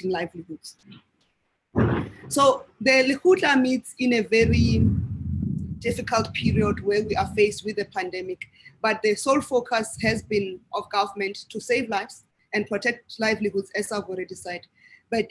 livelihoods. So the Lekgotla meets in a very difficult period where we are faced with a pandemic, but the sole focus has been of government to save lives and protect livelihoods, as I've already said,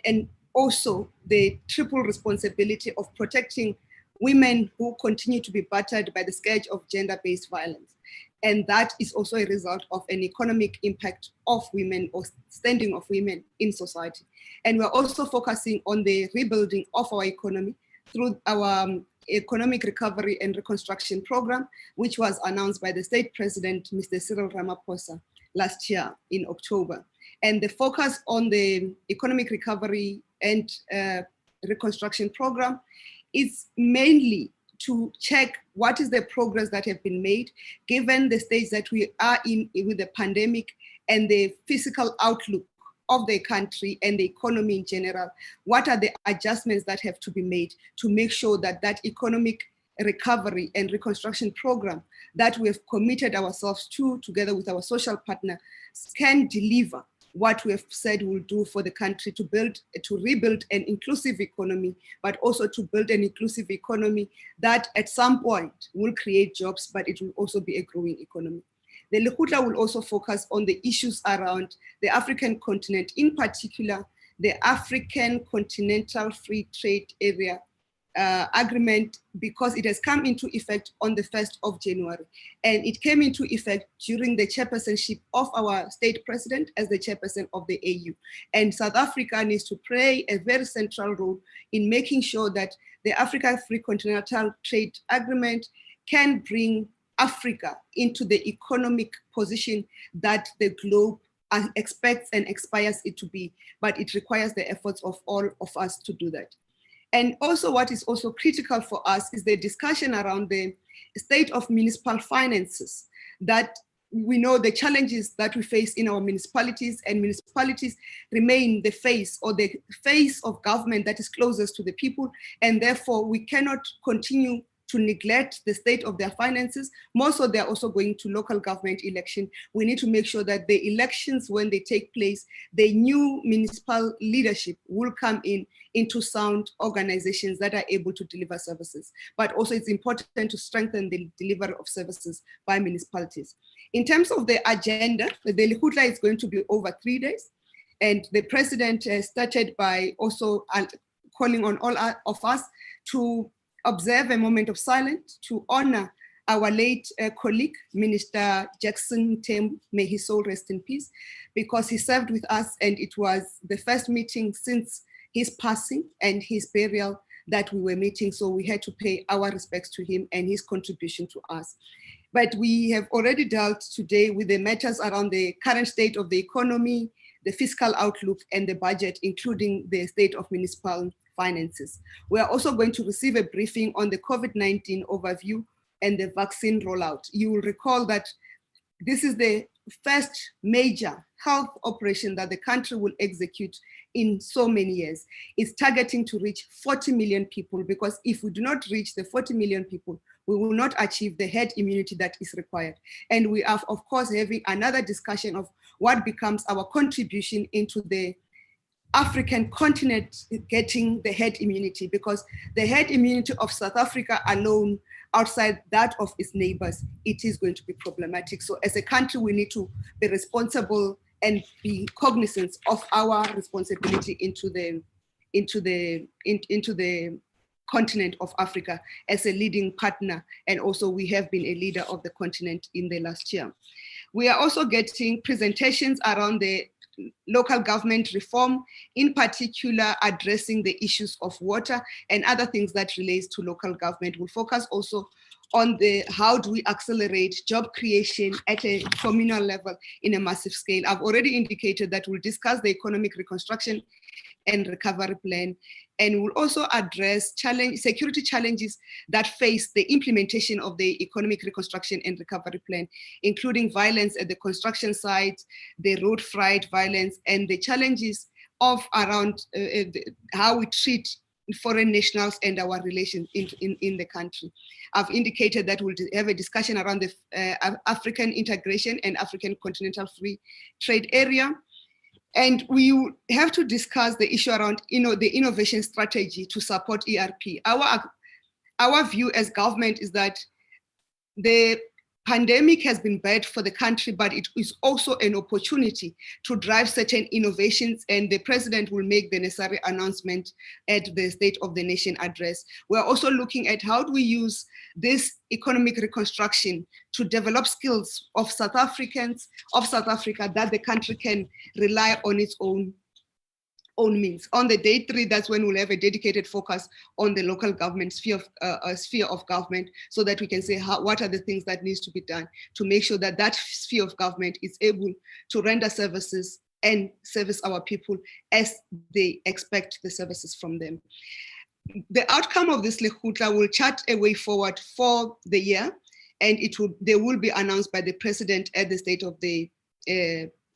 and also the triple responsibility of protecting women who continue to be battered by the scourge of gender-based violence. And that is also a result of an economic impact of women or standing of women in society. And we're also focusing on the rebuilding of our economy through our Economic Recovery and Reconstruction Program, which was announced by the State President, Mr. Cyril Ramaphosa, last year in October. And the focus on the Economic Recovery and Reconstruction Program is mainly to check what is the progress that have been made, given the stage that we are in with the pandemic and the fiscal outlook of the country and the economy in general. What are the adjustments that have to be made to make sure that that economic recovery and reconstruction program that we have committed ourselves to, together with our social partner, can deliver what we have said we'll do for the country to rebuild an inclusive economy, but also to build an inclusive economy that at some point will create jobs, but it will also be a growing economy. The Lekgotla will also focus on the issues around the African continent, in particular, the African Continental Free Trade Area agreement, because it has come into effect on the 1st of January. And it came into effect during the chairpersonship of our state president as the chairperson of the AU. And South Africa needs to play a very central role in making sure that the Africa Free Continental Trade Agreement can bring Africa into the economic position that the globe expects and aspires it to be, but it requires the efforts of all of us to do that. And also what is also critical for us is the discussion around the state of municipal finances, that we know the challenges that we face in our municipalities, and municipalities remain the face of government that is closest to the people, and therefore we cannot continue to neglect the state of their finances. More so, they're also going to local government election. We need to make sure that the elections, when they take place, the new municipal leadership will come into sound organizations that are able to deliver services. But also it's important to strengthen the delivery of services by municipalities. In terms of the agenda, the Lekgotla is going to be over 3 days. And the president started by also calling on all of us to observe a moment of silence to honor our late colleague, Minister Jackson Tembu, may his soul rest in peace, because he served with us and it was the first meeting since his passing and his burial that we were meeting. So we had to pay our respects to him and his contribution to us. But we have already dealt today with the matters around the current state of the economy, the fiscal outlook, and the budget, including the state of municipal finances. We are also going to receive a briefing on the COVID-19 overview and the vaccine rollout. You will recall that this is the first major health operation that the country will execute in so many years. It's targeting to reach 40 million people, because if we do not reach the 40 million people, we will not achieve the herd immunity that is required. And we are, of course, having another discussion of what becomes our contribution into the African continent getting the herd immunity, because the herd immunity of South Africa alone, outside that of its neighbors, it is going to be problematic. So as a country, we need to be responsible and be cognizant of our responsibility into the continent of Africa as a leading partner. And also we have been a leader of the continent in the last year. We are also getting presentations around the local government reform, in particular addressing the issues of water and other things that relates to local government. We'll focus also on how do we accelerate job creation at a communal level in a massive scale. I've already indicated that we'll discuss the economic reconstruction and recovery plan, and we'll also address security challenges that face the implementation of the economic reconstruction and recovery plan, including violence at the construction sites, the road freight violence, and the challenges of around how we treat foreign nationals and our relations in the country. I've indicated that we'll have a discussion around the African integration and African Continental Free Trade Area. And we have to discuss the issue around the innovation strategy to support ERP. Our view as government is that the pandemic has been bad for the country, but it is also an opportunity to drive certain innovations, and the president will make the necessary announcement at the State of the Nation address. We're also looking at how do we use this economic reconstruction to develop skills of South Africa that the country can rely on its own means. On the day 3, that's when we'll have a dedicated focus on the local government sphere of government, so that we can say what are the things that needs to be done to make sure that that sphere of government is able to render services and service our people as they expect the services from them. The outcome of this Lekgotla will chart a way forward for the year, and they will be announced by the president at the State of the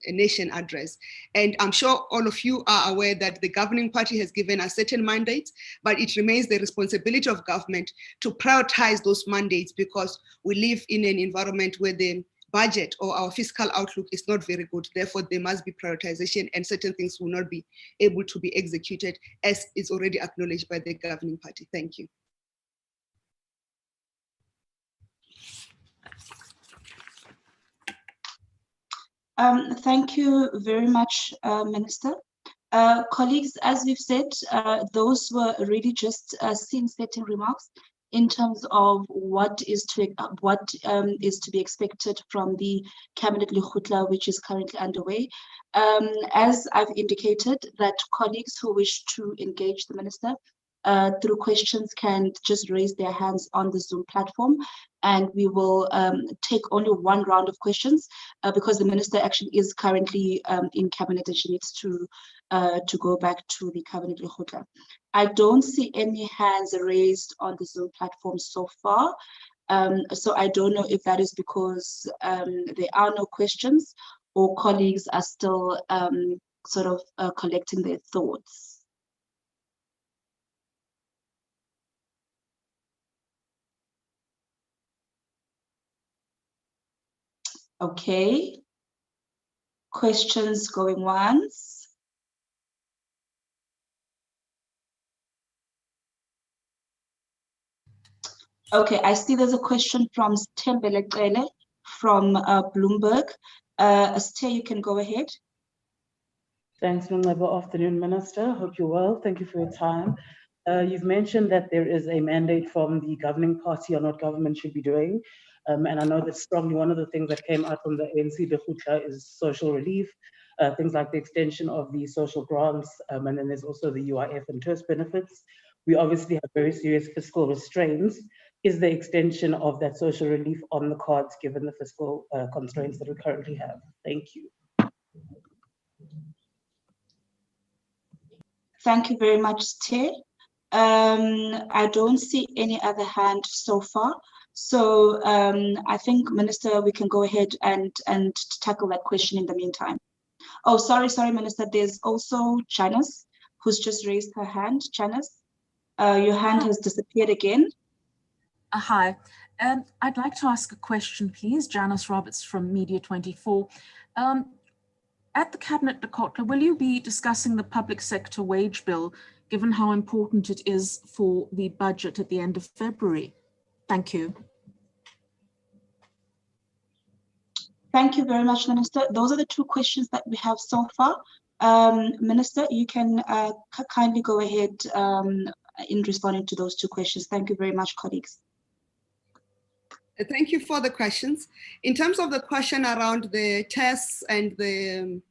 Nation address. And I'm sure all of you are aware that the governing party has given us certain mandates, but it remains the responsibility of government to prioritize those mandates, because we live in an environment where the budget or our fiscal outlook is not very good. Therefore, there must be prioritization, and certain things will not be able to be executed, as is already acknowledged by the governing party. Thank you. Thank you very much, Minister. Colleagues, as we've said, those were really just scene-setting remarks in terms of what is to be expected from the Cabinet Lekgotla, which is currently underway. As I've indicated, that colleagues who wish to engage the Minister through questions can just raise their hands on the Zoom platform, and we will take only one round of questions because the Minister actually is currently in Cabinet and she needs to go back to the Cabinet Lekgotla. I don't see any hands raised on the Zoom platform so far, so I don't know if that is because there are no questions or colleagues are still sort of collecting their thoughts. Okay, questions going once. Okay, I see there's a question from Cabinet Lekgotla from Bloomberg. Esther, you can go ahead. Thanks, Nongcebo. Afternoon, Minister. Hope you're well. Thank you for your time. You've mentioned that there is a mandate from the governing party on what government should be doing. And I know that strongly one of the things that came out from the ANC Lekgotla is social relief, things like the extension of the social grants, and then there's also the UIF and TERS benefits. We obviously have very serious fiscal restraints. Is the extension of that social relief on the cards given the fiscal constraints that we currently have? Thank you. Thank you very much, Esther. I don't see any other hand so far. So I think, Minister, we can go ahead and tackle that question in the meantime. Oh, sorry, Minister. There's also Janice, who's just raised her hand. Janice, your hand has disappeared again. Hi. I'd like to ask a question, please. Janice Roberts from Media 24. At the Cabinet Lekgotla, will you be discussing the public sector wage bill, given how important it is for the budget at the end of February? Thank you. Thank you very much, Minister. Those are the two questions that we have so far. Minister, you can kindly go ahead in responding to those two questions. Thank you very much, colleagues. Thank you for the questions. In terms of the question around the tests and the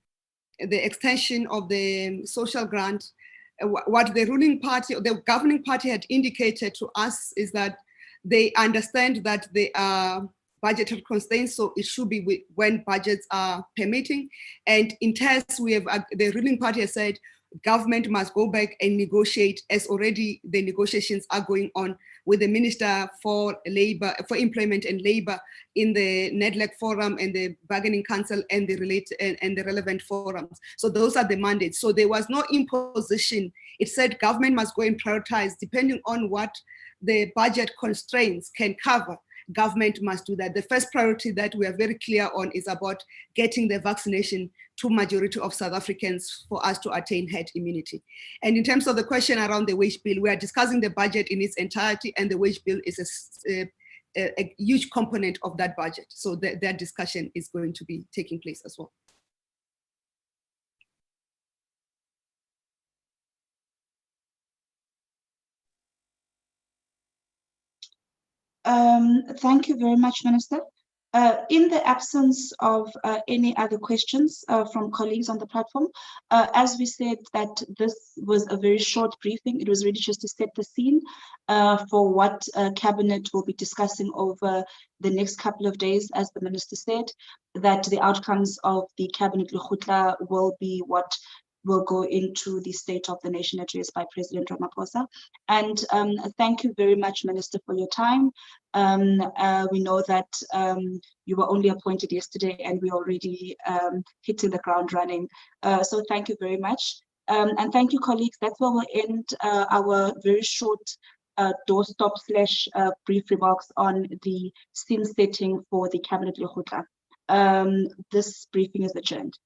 extension of the social grant, what the ruling party, the governing party had indicated to us is that they understand that they are budgetary constraints, so it should be when budgets are permitting. And in tests, we have the ruling party has said government must go back and negotiate, as already the negotiations are going on with the Minister for Labor, for Employment and Labor in the NEDLEC forum and the Bargaining Council and the relevant forums. So those are the mandates. So there was no imposition. It said government must go and prioritize depending on what the budget constraints can cover. government must do that. The first priority that we are very clear on is about getting the vaccination to majority of South Africans for us to attain herd immunity. And in terms of the question around the wage bill, we are discussing the budget in its entirety, and the wage bill is a huge component of that budget. So that discussion is going to be taking place as well. Thank you very much, Minister. In the absence of any other questions from colleagues on the platform, as we said that this was a very short briefing, it was really just to set the scene for what Cabinet will be discussing over the next couple of days. As the Minister said, that the outcomes of the Cabinet Lekgotla will be what will go into the State of the Nation address by President Ramaphosa. And thank you very much, Minister, for your time. We know that you were only appointed yesterday and we're already hitting the ground running. So thank you very much. And thank you, colleagues. That's where we'll end our very short doorstop / brief remarks on the scene setting for the Cabinet Lekgotla. This briefing is adjourned.